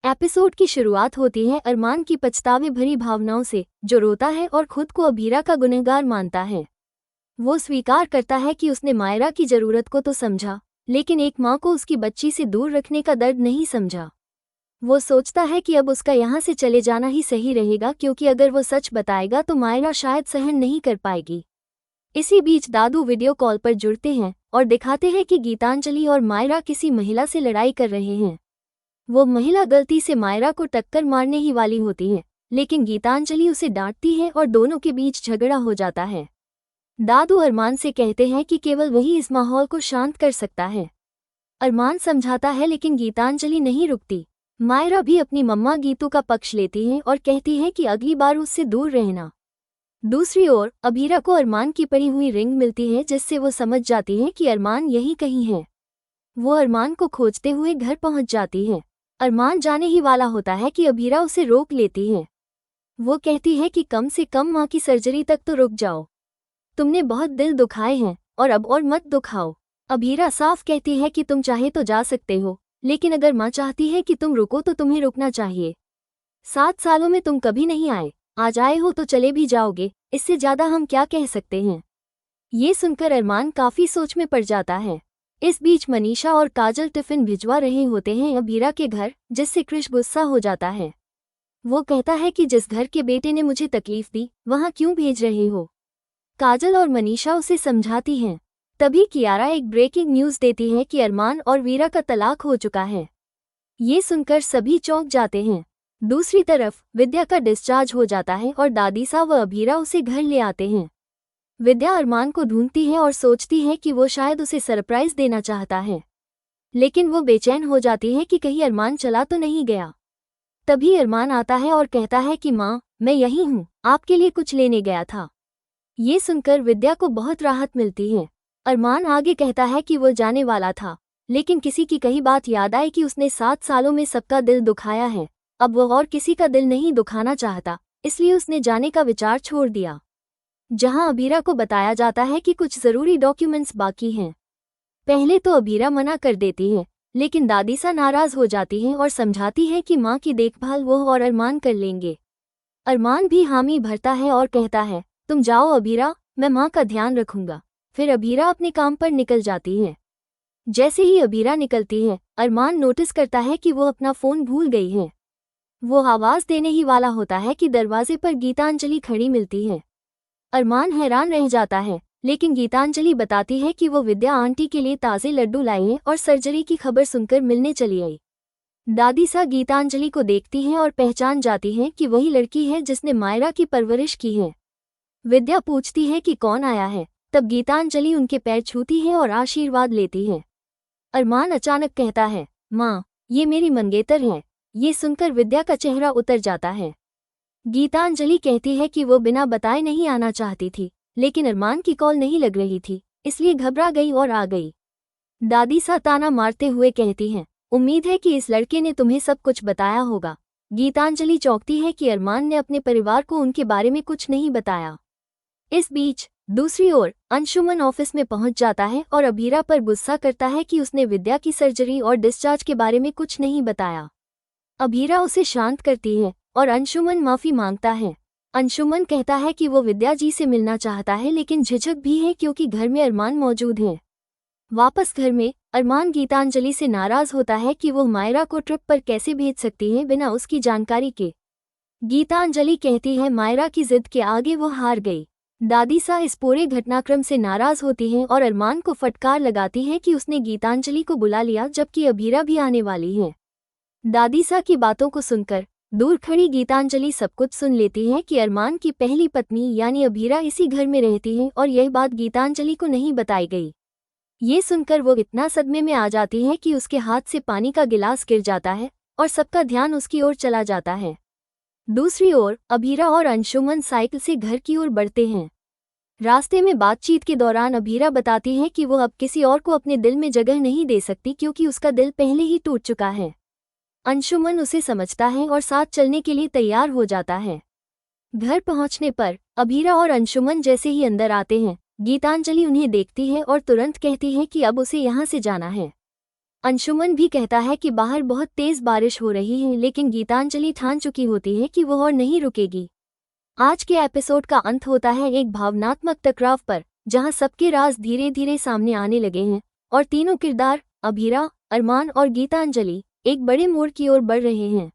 Episode की शुरुआत होती है अरमान की पछतावे भरी भावनाओं से, जो रोता है और खुद को अभीरा का गुनहगार मानता है। वो स्वीकार करता है कि उसने मायरा की जरूरत को तो समझा, लेकिन एक माँ को उसकी बच्ची से दूर रखने का दर्द नहीं समझा। वो सोचता है कि अब उसका यहाँ से चले जाना ही सही रहेगा, क्योंकि अगर वो सच बताएगा तो मायरा शायद सहन नहीं कर पाएगी। इसी बीच दादू वीडियो कॉल पर जुड़ते हैं और दिखाते हैं कि गीतांजलि और मायरा किसी महिला से लड़ाई कर रहे हैं। वो महिला गलती से मायरा को टक्कर मारने ही वाली होती है, लेकिन गीतांजलि उसे डांटती है और दोनों के बीच झगड़ा हो जाता है। दादू अरमान से कहते हैं कि केवल वही इस माहौल को शांत कर सकता है। अरमान समझाता है, लेकिन गीतांजलि नहीं रुकती। मायरा भी अपनी मम्मा गीतू का पक्ष लेती है और कहती है कि अगली बार उससे दूर रहना। दूसरी ओर अभीरा को अरमान की पड़ी हुई रिंग मिलती है, जिससे वो समझ जाती है कि अरमान यहीं कहीं है। वो अरमान को खोजते हुए घर पहुंच जाती है। अरमान जाने ही वाला होता है कि अभीरा उसे रोक लेती है। वो कहती है कि कम से कम माँ की सर्जरी तक तो रुक जाओ। तुमने बहुत दिल दुखाए हैं और अब और मत दुखाओ। अभीरा साफ कहती है कि तुम चाहे तो जा सकते हो, लेकिन अगर माँ चाहती है कि तुम रुको तो तुम्हें रुकना चाहिए। 7 सालों में तुम कभी नहीं आए, आज आए हो तो चले भी जाओगे, इससे ज्यादा हम क्या कह सकते हैं। ये सुनकर अरमान काफी सोच में पड़ जाता है। इस बीच मनीषा और काजल टिफिन भिजवा रहे होते हैं अभीरा के घर, जिससे क्रिश गुस्सा हो जाता है। वो कहता है कि जिस घर के बेटे ने मुझे तकलीफ दी, वहां क्यों भेज रहे हो। काजल और मनीषा उसे समझाती हैं। तभी कियारा एक ब्रेकिंग न्यूज़ देती है कि अरमान और वीरा का तलाक हो चुका है। ये सुनकर सभी चौंक जाते हैं। दूसरी तरफ विद्या का डिस्चार्ज हो जाता है और दादीसा व अभीरा उसे घर ले आते हैं। विद्या अरमान को ढूंढती है और सोचती है कि वो शायद उसे सरप्राइज देना चाहता है, लेकिन वो बेचैन हो जाती है कि कहीं अरमान चला तो नहीं गया। तभी अरमान आता है और कहता है कि माँ, मैं यहीं हूँ, आपके लिए कुछ लेने गया था। ये सुनकर विद्या को बहुत राहत मिलती है। अरमान आगे कहता है कि वो जाने वाला था, लेकिन किसी की कही बात याद आई कि उसने 7 सालों में सबका दिल दुखाया है। अब वो और किसी का दिल नहीं दुखाना चाहता, इसलिए उसने जाने का विचार छोड़ दिया। जहां अभीरा को बताया जाता है कि कुछ जरूरी डॉक्यूमेंट्स बाकी हैं। पहले तो अभीरा मना कर देती है, लेकिन दादीसा नाराज हो जाती हैं और समझाती है कि माँ की देखभाल वो और अरमान कर लेंगे। अरमान भी हामी भरता है और कहता है, तुम जाओ अभीरा, मैं माँ का ध्यान रखूंगा। फिर अभीरा अपने काम पर निकल जाती है। जैसे ही अभीरा निकलती है, अरमान नोटिस करता है कि वो अपना फोन भूल गई है। वो आवाज देने ही वाला होता है कि दरवाजे पर गीतांजलि खड़ी मिलती है। अरमान हैरान रह जाता है, लेकिन गीतांजलि बताती है कि वो विद्या आंटी के लिए ताज़े लड्डू लाई हैं और सर्जरी की खबर सुनकर मिलने चली आई। दादीसा गीतांजलि को देखती हैं और पहचान जाती हैं कि वही लड़की है जिसने मायरा की परवरिश की है। विद्या पूछती है कि कौन आया है, तब गीतांजलि उनके पैर छूती है और आशीर्वाद लेती है। अरमान अचानक कहता है, माँ, ये मेरी मंगेतर हैं। ये सुनकर विद्या का चेहरा उतर जाता है। गीतांजलि कहती है कि वो बिना बताए नहीं आना चाहती थी, लेकिन अरमान की कॉल नहीं लग रही थी, इसलिए घबरा गई और आ गई। दादीसा ताना मारते हुए कहती हैं, उम्मीद है कि इस लड़के ने तुम्हें सब कुछ बताया होगा। गीतांजलि चौंकती है कि अरमान ने अपने परिवार को उनके बारे में कुछ नहीं बताया। इस बीच दूसरी ओर अंशुमन ऑफिस में पहुंच जाता है और अभीरा पर गुस्सा करता है कि उसने विद्या की सर्जरी और डिस्चार्ज के बारे में कुछ नहीं बताया। अभीरा उसे शांत करती है और अंशुमन माफी मांगता है। अंशुमन कहता है कि वो विद्या जी से मिलना चाहता है, लेकिन झिझक भी है क्योंकि घर में अरमान मौजूद है। वापस घर में अरमान गीतांजलि से नाराज होता है कि वो मायरा को ट्रिप पर कैसे भेज सकती है बिना उसकी जानकारी के। गीतांजलि कहती है मायरा की जिद के आगे वो हार गई। दादीसा इस पूरे घटनाक्रम से नाराज होती हैं और अरमान को फटकार लगाती है कि उसने गीतांजलि को बुला लिया, जबकि अभीरा भी आने वाली है। दादीसा की बातों को सुनकर दूर खड़ी गीतांजलि सब कुछ सुन लेती है कि अरमान की पहली पत्नी यानी अभीरा इसी घर में रहती है और यह बात गीतांजलि को नहीं बताई गई। ये सुनकर वो इतना सदमे में आ जाती है कि उसके हाथ से पानी का गिलास गिर जाता है और सबका ध्यान उसकी ओर चला जाता है। दूसरी ओर अभीरा और अंशुमन साइकिल से घर की ओर बढ़ते हैं। रास्ते में बातचीत के दौरान अभीरा बताती है कि वो अब किसी और को अपने दिल में जगह नहीं दे सकती, क्योंकि उसका दिल पहले ही टूट चुका है। अंशुमन उसे समझता है और साथ चलने के लिए तैयार हो जाता है। घर पहुंचने पर अभीरा और अंशुमन जैसे ही अंदर आते हैं, गीतांजलि उन्हें देखती है और तुरंत कहती है कि अब उसे यहाँ से जाना है। अंशुमन भी कहता है कि बाहर बहुत तेज बारिश हो रही है, लेकिन गीतांजलि ठान चुकी होती है कि वो और नहीं रुकेगी। आज के एपिसोड का अंत होता है एक भावनात्मक टकराव पर, जहां सबके राज धीरे धीरे सामने आने लगे हैं और तीनों किरदार अभीरा, अरमान और गीतांजलि एक बड़े मोड़ की ओर बढ़ रहे हैं।